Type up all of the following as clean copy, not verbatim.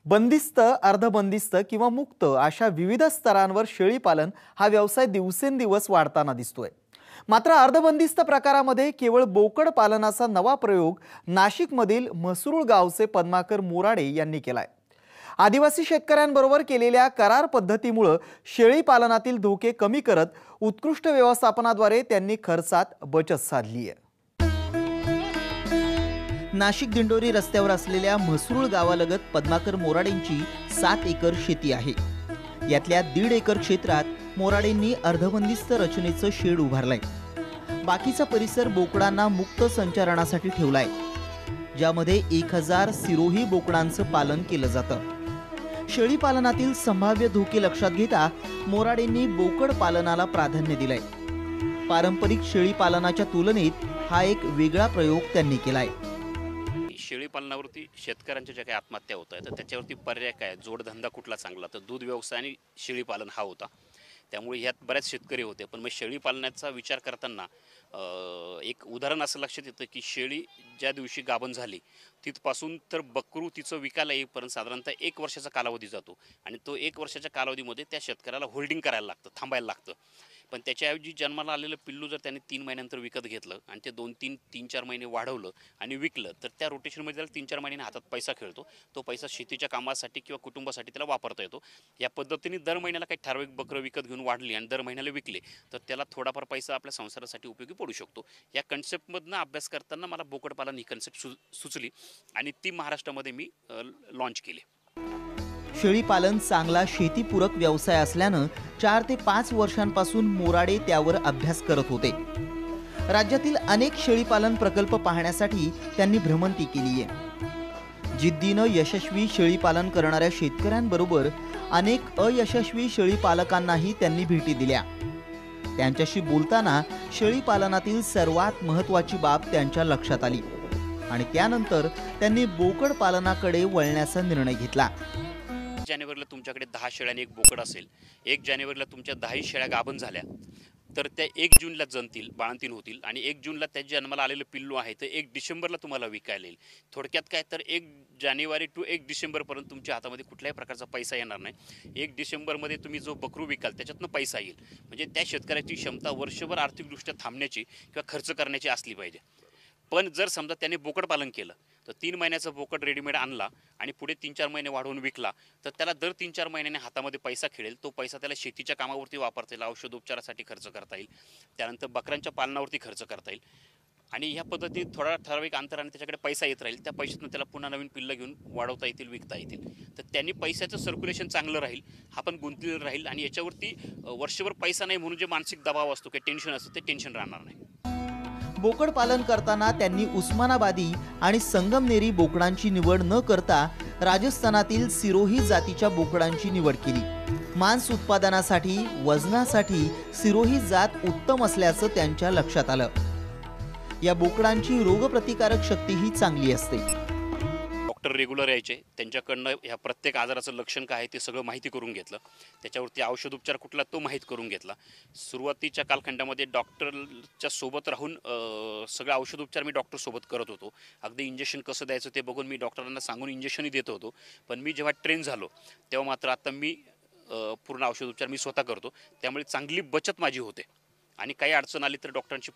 बंदिस्त, अर्धबंदिस्त किंवा मुक्त अशा विविध स्तरांवर शेळी पालन हा व्यवसाय दिवसेंदिवस वाढताना दिसतोय। मात्र अर्धबंदिस्त प्रकारामध्ये केवळ बोकड पालनाचा नवा प्रयोग नाशिकमधील म्हसरूळ गावचे पद्माकर मोराडे यांनी केलाय। आदिवासी शेतकऱ्यांबरोबर केलेल्या करार पद्धतीमुळे शेळी पालनातील धोके कमी करत उत्कृष्ट व्यवस्थापनाद्वारे त्यांनी खर्चात बचत साधली आहे। नाशिक दिंडोरी रस्त्यावर असलेल्या म्हसरूळ गावालगत पद्माकर मोराडेंची 7 एकर शेती आहे। यातल्या 1.5 एकर क्षेत्रात मोराडेंनी अर्धबंदिस्त रचनेचं शेड उभारलंय। बाकीचा परिसर बोकडांना मुक्त संचारणासाठी ठेवलाय, ज्यामध्ये 1000 सिरोही बोकडांचं पालन केलं जातं। शेळी पालनातील संभाव्य धोके लक्षात घेता मोराडेंनी बोकड पालनाला प्राधान्य दिलंय। पारंपरिक शेळी पालनाच्या तुलनेत हा एक वेगळा प्रयोग त्यांनी केलाय। शेळी पालनावरती शेतकऱ्यांच्या ज्या काही आत्महत्या होत आहेत तर त्याच्यावरती पर्याय काय, जोडधंदा कुठला चांगला, तर दूध व्यवसाय आणि शेळी पालन हा होता। त्यामुळे ह्यात बरेच शेतकरी होते, पण मग शेळी पालनाचा विचार करताना एक उदाहरण असं लक्षात येतं की शेळी ज्या दिवशी गाभण झाली तिथपासून तर बकरू तिचं विकायला येईपर्यंत साधारणतः 1 वर्षाचा कालावधी जातो आणि तो 1 वर्षाच्या कालावधीमध्ये त्या शेतकऱ्याला होल्डिंग करायला लागतं, थांबायला लागतं। पण त्याच्याऐवजी जन्माला आलेलं पिल्लू जर त्याने 3 महिन्यानंतर विकत घेतलं आणि ते 2-3-4 महिने वाढवलं आणि विकलं तर त्या रोटेशनमध्ये त्याला 3-4 महिन्याने हातात पैसा खेळतो। तो पैसा शेतीच्या कामासाठी किंवा कुटुंबासाठी त्याला वापरता येतो। या पद्धतीने दर महिन्याला काही ठराविक बकरं विकत घेऊन वाढली आणि दर महिन्याला विकले तर त्याला थोडाफार पैसा आपल्या संसारासाठी उपयोगी पडू शकतो। या कन्सेप्टमधनं अभ्यास करताना मला बोकडपालन ही कन्सेप्ट सुचली आणि ती महाराष्ट्रामध्ये मी लॉन्च केली। शेळी पालन चांगला शेतीपूरक व्यवसाय असल्यानं 4 ते 5 वर्षांपासून मोराडे त्यावर अभ्यास करत होते। राज्यातील अनेक शेळी पालन प्रकल्प पाहण्यासाठी त्यांनी भ्रमंती केली आहे। जिद्दीनं यशस्वी शेळी पालन करणाऱ्या शेतकऱ्यांबरोबर अनेक अयशस्वी शेळी पालकांनाही त्यांनी भेटी दिल्या। त्यांच्याशी बोलताना शेळी पालनातील सर्वात महत्त्वाची बाब त्यांच्या लक्षात आली आणि त्यानंतर त्यांनी बोकड पालनाकडे वळण्याचा निर्णय घेतला। जानेवारीला तुमच्याकडे 10 शेळ्या आणि 1 बोकड असेल, 1 जानेवारीला तुमच्या 10 शेळ्या गाभण झाल्या तर त्या 1 जूनला जणतील, बाळंतीण होतील आणि 1 जूनला त्या जन्माला आलेलं पिल्लू आहे तर 1 डिसेंबरला तुम्हाला विकायला येईल। थोडक्यात काय तर 1 जानेवारी टू 1 डिसेंबरपर्यंत तुमच्या हातामध्ये कुठल्याही प्रकारचा पैसा येणार नाही। 1 डिसेंबरमध्ये तुम्ही जो बकरू विकाल त्याच्यातनं पैसा येईल। म्हणजे त्या शेतकऱ्याची क्षमता वर्षभर आर्थिकदृष्ट्या थांबण्याची किंवा खर्च करण्याची असली पाहिजे। पण जर समजा त्याने बोकड पालन केलं तर 3 महिन्याचा बोकड रेडीमेड आणला आणि पुढे 3-4 महिने वाढवून विकला तर त्याला दर 3-4 महिन्याने हातामध्ये पैसा खेळेल। तो पैसा त्याला शेतीच्या कामावरती वापरता येईल, औषधोपचारासाठी खर्च करता येईल, त्यानंतर बकऱ्यांच्या पालनावरती खर्च करता येईल आणि ह्या पद्धतीत थोडा ठराविक अंतराने त्याच्याकडे पैसा येत राहील। त्या पैशातून त्याला पुन्हा नवीन पिल्लं घेऊन वाढवता येतील, विकता येतील। तर त्यांनी पैशाचं सर्क्युलेशन चांगलं राहील, हा पण गुंतलेला राहील आणि याच्यावरती वर्षभर पैसा नाही म्हणून जे मानसिक दबाव असतो किंवा टेन्शन असतं ते टेन्शन राहणार नाही। बोकड पालन करताना त्यांनी उस्मानाबादी आणि संगमनेरी बोकडांची निवड न करता राजस्थानातील सिरोही जातीच्या बोकडांची निवड केली। मांस उत्पादनासाठी, वजनासाठी सिरोही जात उत्तम असल्याचं त्यांच्या लक्षात आलं। या बोकडांची रोगप्रतिकारक शक्तीही चांगली असते। डॉक्टर रेग्युलर यायचे, त्यांच्याकडनं ह्या प्रत्येक आजाराचं लक्षण काय आहे ते सगळं माहिती करून घेतलं, त्याच्यावरती औषधोपचार कुठला तो माहीत करून घेतला। सुरुवातीच्या कालखंडामध्ये डॉक्टरच्या सोबत राहून सगळं औषधोपचार मी डॉक्टरसोबत करत होतो। अगदी इंजेक्शन कसं द्यायचं ते बघून मी डॉक्टरांना सांगून इंजेक्शनही देत होतो। पण मी जेव्हा ट्रेन झालो तेव्हा मात्र आता मी पूर्ण औषधोपचार मी स्वतः करतो, त्यामुळे चांगली बचत माझी होते आणि काही अडचण आली तर डॉक्टरांची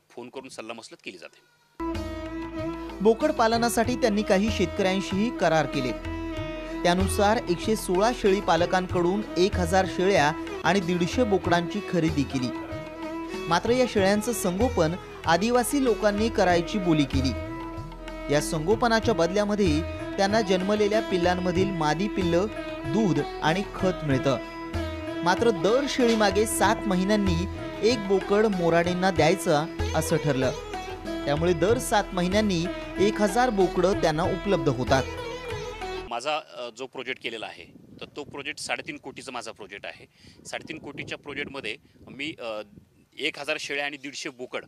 फोन करून सल्लामसलत केली जाते। बोकड पालनासाठी त्यांनी काही शेतकऱ्यांशीही करार केले। त्यानुसार 116 शेळी पालकांकडून 1000 शेळ्या आणि 150 बोकडांची खरेदी केली। मात्र या शेळ्यांचं संगोपन आदिवासी लोकांनी करायची बोली केली। या संगोपनाच्या बदल्यामध्ये त्यांना जन्मलेल्या पिल्लांमधील मादी पिल्लं, दूध आणि खत मिळतं। मात्र दर शेळीमागे 7 महिन्यांनी 1 बोकड मोराडेंना द्यायचं असं ठरलं। त्यामुळे दर 7 महिन्यांनी 1000 बोकडं त्यांना उपलब्ध होतात। माझा जो प्रोजेक्ट केलेला आहे तर तो प्रोजेक्ट 3.5 कोटीचा माझा प्रोजेक्ट आहे। 3.5 कोटीच्या प्रोजेक्टमध्ये मी 1000 शेळ्या आणि 150 बोकड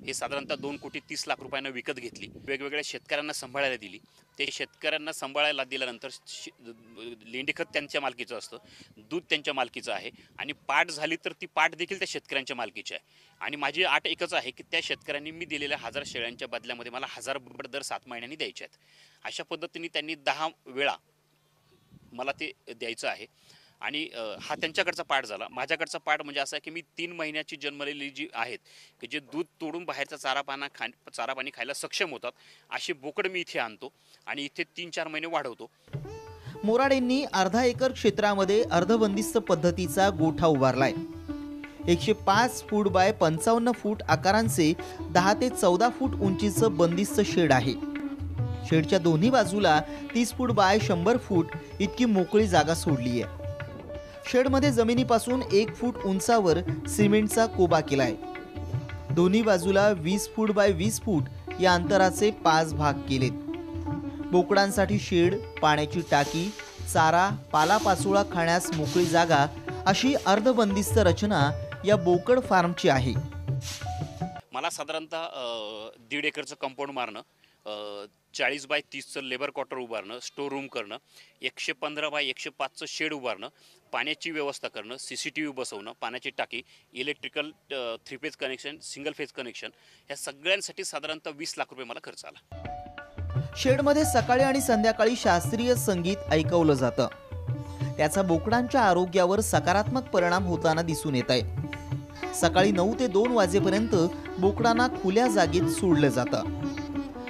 हे साधारणतः 2,30,00,000 रुपयांना विकत घेतली। वेगवेगळ्या शेतकऱ्यांना सांभाळायला दिली। ते शेतकऱ्यांना सांभाळायला दिल्यानंतर लेंडीखत त्यांच्या मालकीचं असतं, दूध त्यांच्या मालकीचं आहे आणि पाट झाली तर ती पाट देखील त्या शेतकऱ्यांच्या मालकीची आहे। आणि माझी अट एकच आहे की त्या शेतकऱ्यांनी मी दिलेल्या 1000 शेळ्यांच्या बदल्यामध्ये मला 1000 बोकड दर 7 महिन्यांनी द्यायचे आहेत। अशा पद्धतीने त्यांनी 10 वेळा मला ते द्यायचं आहे. आणि हा त्यांच्याकडचा पार्ट झाला. माझ्याकडचा पार्ट म्हणजे असा आहे की मी 3 महिन्याची जन्मलेली जी आहेत की जे दूध तोडून बाहेरचा चारा पाणी खायला सक्षम होतात अशी बोकड मी इथे आणतो आणि इथे 3-4 महिने वाढवतो. मोराडेंनी अर्धा एकर क्षेत्रामध्ये अर्धबंदिस्त पद्धतीचा गोठा उभारलाय. 105 फूट बाय 55 फूट आकारांचे 10 ते 14 फूट उंचीचं बंदिस्त शेड आहे. शेडच्या दोन्ही बाजूला 30 फूट बाय 100 फूट इतकी मोकळी जागा सोडली आहे. शेडमध्ये जमिनीपासून 1 फूट उंचावर सिमेंटचा कोबा केलाय. दोन्ही बाजूला 20 फूट बाय 20 फूट या अंतराचे 5 भाग केलेत. बोकडांसाठी शेड, पाण्याची टाकी, चारा, पालापाचोळा खाण्यास मोकळी जागा अशी अर्धबंदिस्त रचना या बोकड फार्मची आहे. मला साधारणतः 1.5 एकरचं कंपाऊंड मारणं, 40 बाय 30चं लेबर क्वार्टर उभारणं, स्टोर रूम करणं, 115 बाय 105चं शेड उभारणं, पाण्याची व्यवस्था करणं, CCTV बसवणं, पाण्याची टाकी, electrical 3 phase connection, single phase connection, या सगळ्यांसाठी साधारणतः 20 लाख रुपये मला खर्च आला. शेडमध्ये सकाळी आणि संध्याकाळी शास्त्रीय संगीत ऐकवलं जातं. त्याचा बोकडांच्या आरोग्यावर सकारात्मक परिणाम होताना दिसून येत आहे. सकाळी 9 ते 2 वाजेपर्यंत बोकडांना खुल्या जागेत सोडलं जातं.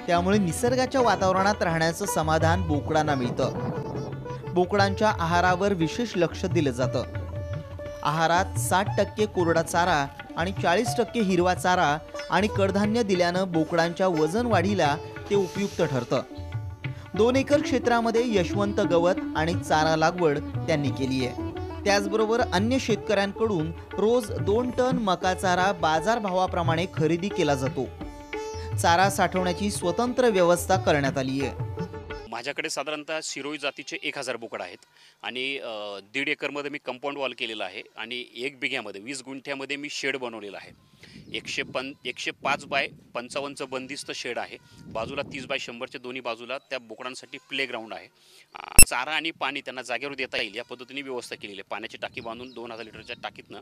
त्यामुळे निसर्गाच्या वातावरणात राहण्याचं समाधान बोकडांना मिळतं. बोकडांच्या आहारावर विशेष लक्ष दिलं जातं. आहारात 60% कोरडा चारा आणि 40% हिरवा चारा आणि कडधान्य दिल्यानं बोकडांच्या वजन वाढीला ते उपयुक्त ठरतं. 2 एकर क्षेत्रामध्ये यशवंत गवत आणि चारा लागवड त्यांनी केली आहे. त्याचबरोबर अन्य शेतकऱ्यांकडून रोज 2 टन मका चारा बाजारभावाप्रमाणे खरेदी केला जातो. चारा साठवण्याची स्वतंत्र व्यवस्था करण्यात आली आहे. माझ्याकडे साधारणतः सिरोही जातीचे 1000 बोकड आहेत आणि 1.5 एकरमध्ये मी कंपाऊंड वॉल केलेलं आहे आणि 1 बिघ्यामध्ये 20 गुंठ्यामध्ये मी शेड बनवलेलं आहे. 105 बाय 55चं बंदिस्त शेड आहे. बाजूला 30 बाय 100च्या दोन्ही बाजूला त्या बोकडांसाठी प्ले ग्राउंड आहे. चारा आणि पाणी त्यांना जागेवर देता येईल या पद्धतीने व्यवस्था केलेली आहे. पाण्याची टाकी बांधून 2000 लिटरच्या टाकीतनं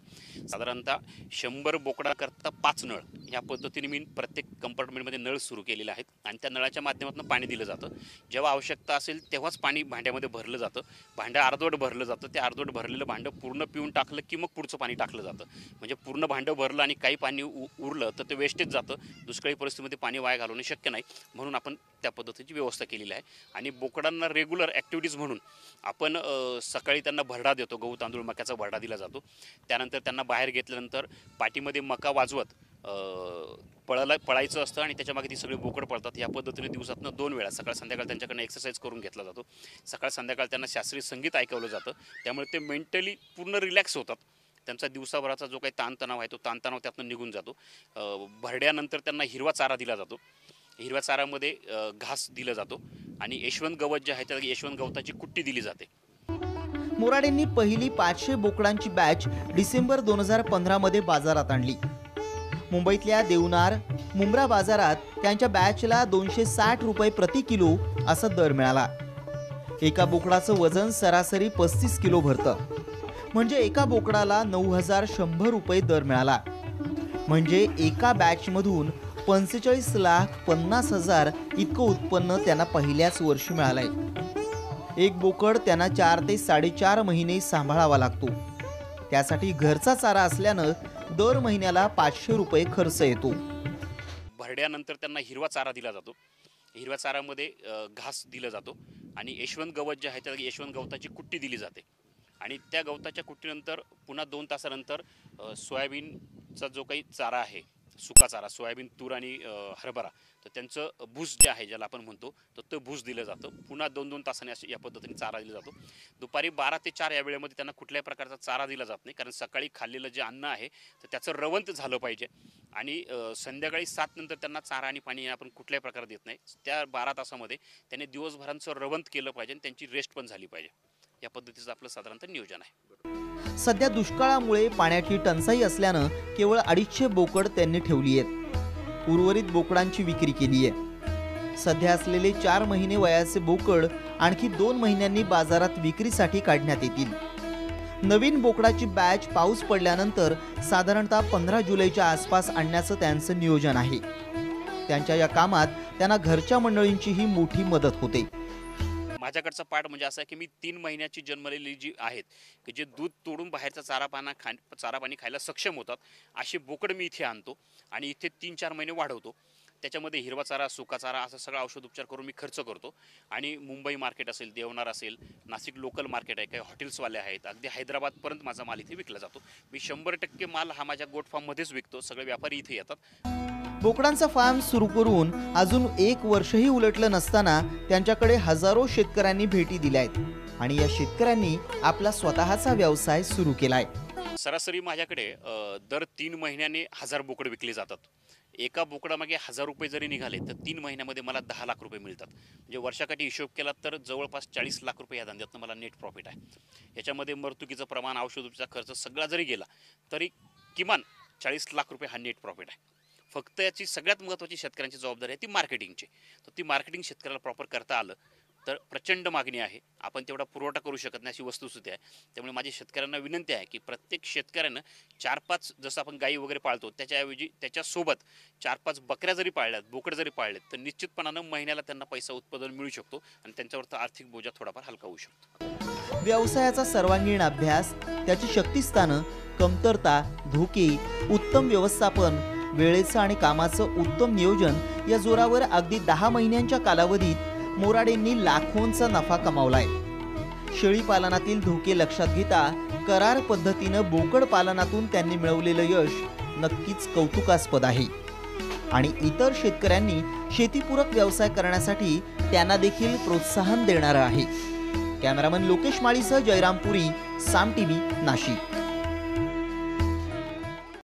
साधारणतः 100 बोकडाकरता 5 नळ या पद्धतीने मी प्रत्येक कंपार्टमेंटमध्ये नळ सुरू केलेले आहेत आणि त्या नळाच्या माध्यमातून पाणी दिलं जातं. जेव्हा आवश्यकता असेल तेव्हाच पाणी भांड्यामध्ये भरलं जातं. भांडं अर्धवट भरलं जातं. ते अर्धवट भरलेलं भांडं पूर्ण पिऊन टाकलं की मग पुढचं पाणी टाकलं जातं. म्हणजे पूर्ण भांडं भरलं आणि काही पाणी उरलं तर ते वेस्टेज जातं. दुष्काळी परिस्थितीमध्ये पाणी वाया घालवणे शक्य नाही, म्हणून आपण त्या पद्धतीची व्यवस्था केलेली आहे. आणि बोकडांना रेग्युलर ॲक्टिव्हिटीज म्हणून आपण सकाळी त्यांना भरडा देतो. गहू तांदूळ मक्याचा भरडा दिला जातो. त्यानंतर त्यांना बाहेर घेतल्यानंतर पाठीमध्ये मका वाजवत पळायचं असतं आणि त्याच्यामागे ती सगळी बोकड पळतात. या पद्धतीने दिवसातनं 2 वेळा सकाळ संध्याकाळ त्यांच्याकडनं एक्सरसाइज करून घेतला जातो. सकाळ संध्याकाळ त्यांना शास्त्रीय संगीत ऐकवलं जातं. त्यामुळे ते मेंटली पूर्ण रिलॅक्स होतात. त्यांचा दिवसाभराचा जो काही ताणतणाव आहे तो ताणतणाव त्यातनं निघून जातो. भरड्यानंतर त्यांना हिरवा चारा दिला जातो. हिरव्या चाऱ्यामध्ये घास दिला जातो आणि यशवंत गवत जे आहे त्या यशवंत गवताची कुट्टी दिली जाते. मोराडेंनी पहिली 500 बोकडांची बॅच डिसेंबर 2015 मध्ये बाजारात आणली. मुंबईतल्या देवनार मुंब्रा बाजारात त्यांच्या बॅचला 260 रुपये प्रति किलो असा दर मिळाला. एका बोकडाचं वजन सरासरी 35 किलो भरतं. म्हणजे एका बोकडाला 9100 रुपये दर मिळाला. म्हणजे एका बॅचमधून 45,50,000 इतकं उत्पन्न त्यांना पहिल्याच वर्षी मिळालंय. एक बोकड त्यांना 4 ते 4.5 महिने सांभाळावा लागतो. त्यासाठी घरचा चारा असल्यानं दर महिन्याला 500 रुपये खर्च येतो. भरड्यानंतर त्यांना हिरवा चारा दिला जातो. हिरव्या चाऱ्यामध्ये घास दिला जातो आणि यशवंत गवत जे आहे त्या यशवंत गवताची कुट्टी दिली जाते. आणि त्या गवताच्या कुट्टीनंतर पुन्हा 2 तासानंतर सोयाबीनचा जो काही चारा आहे, सुका चारा, सोयाबीन, तूर आणि हरभरा, तर त्यांचं भूस जे आहे ज्याला आपण म्हणतो तर ते भूस दिलं जातं. पुन्हा 2-2 तासाने असे या पद्धतीने चारा दिला जातो. दुपारी 12 ते 4 या वेळेमध्ये त्यांना कुठल्याही प्रकारचा चारा दिला जात नाही, कारण सकाळी खाल्लेलं जे अन्न आहे तर त्याचं रवंत झालं पाहिजे. आणि संध्याकाळी 7 नंतर त्यांना चारा आणि पाणी आपण कुठल्याही प्रकारे देत नाही. त्या 12 तासामध्ये त्यांनी दिवसभरांचं रवंत केलं पाहिजे आणि त्यांची रेस्ट पण झाली पाहिजे. या पद्धतीचं आपलं साधारणतः नियोजन आहे. सध्या दुष्काळामुळे पाण्याची टंचाई असल्यानं केवळ 250 बोकड त्यांनी ठेवली आहेत. उर्वरित बोकडांची विक्री केली आहे. सध्या असलेले 4 महिने वयाचे बोकड आणखी 2 महिन्यांनी बाजारात विक्रीसाठी काढण्यात येतील. नवीन बोकडाची बॅच पाऊस पडल्यानंतर साधारणतः 15 जुलैच्या आसपास आणण्याचं त्यांचं नियोजन आहे. त्यांच्या या कामात त्यांना घरच्या मंडळींचीही मोठी मदत होते. माझ्याकडचा पाठ म्हणजे असा आहे की मी 3 महिन्याची जन्मलेली जी आहेत की जे दूध तोडून बाहेरचा चारा पाणी खायला सक्षम होतात अशी बोकड मी इथे आणतो आणि इथे 3-4 महिने वाढवतो. त्याच्यामध्ये हिरवा चारा, सुका चारा असा सगळा औषधोपचार करून मी खर्च करतो आणि मुंबई मार्केट असेल, देवनार असेल, नाशिक लोकल मार्केट आहे, काही हॉटेल्सवाले आहेत, अगदी हैदराबादपर्यंत माझा माल इथे विकला जातो. मी 100% माल हा माझ्या गोट फार्ममध्येच विकतो. सगळे व्यापारी इथे येतात. बोकडांचा फार्म सुरू करून अजून 1 वर्षही उलटलं नसताना त्यांच्याकडे हजारो शेतकऱ्यांनी भेटी दिल्यात आणि या शेतकऱ्यांनी आपला स्वतःचा व्यवसाय सुरू केलाय. सरासरी माझ्याकडे दर 3 महिन्याने 1000 बोकड विकले जातात. एका बोकडामागे 1000 रुपये जरी निघाले तर 3 महिन्यामध्ये मला 10 लाख रुपये मिळतात. म्हणजे वर्षाकाठी हिशोब केला तर जवळपास 40 लाख रुपये या धंद्यातनं मला नेट प्रॉफिट आहे. याच्यामध्ये मर्तुकीचं प्रमाण, औषधोपचार खर्च सगळा जरी गेला तरी किमान 40 लाख रुपये हा नेट प्रॉफिट आहे. फक्त याची सगळ्यात महत्त्वाची शेतकऱ्यांची जबाबदारी आहे ती मार्केटिंगची. तर ती मार्केटिंग शेतकऱ्याला प्रॉपर करता आलं तर प्रचंड मागणी आहे. आपण तेवढा पुरवठा करू शकत नाही अशी वस्तुस्थिती आहे. त्यामुळे माझी शेतकऱ्यांना विनंती आहे की प्रत्येक शेतकऱ्यानं 4-5 जसं आपण गाई वगैरे पाळतो त्याच्याऐवजी त्याच्यासोबत 4-5 बकऱ्या जरी पाळल्यात, बोकड जरी पाळलेत तर निश्चितपणानं महिन्याला त्यांना पैसा उत्पादन मिळू शकतो आणि त्यांच्यावरचा आर्थिक बोजा थोडाफार हलका होऊ शकतो. व्यवसायाचा सर्वांगीण अभ्यास, त्याची शक्तिस्थानं, कमतरता, धोके, उत्तम व्यवस्थापन, वेळेचं आणि कामाचं उत्तम नियोजन या जोरावर अगदी 10 महिन्यांच्या कालावधीत मोराडेंनी लाखोंचा नफा कमावलाय. शेळी पालनातील धोके लक्षात घेता करार पद्धतीनं बोकड पालनातून त्यांनी मिळवलेलं यश नक्कीच कौतुकास्पद आहे आणि इतर शेतकऱ्यांनी शेतीपूरक व्यवसाय करण्यासाठी त्यांना देखील प्रोत्साहन देणारं आहे. कॅमेरामन लोकेश माळीसह जयराम पुरी, साम टीव्ही, नाशिक.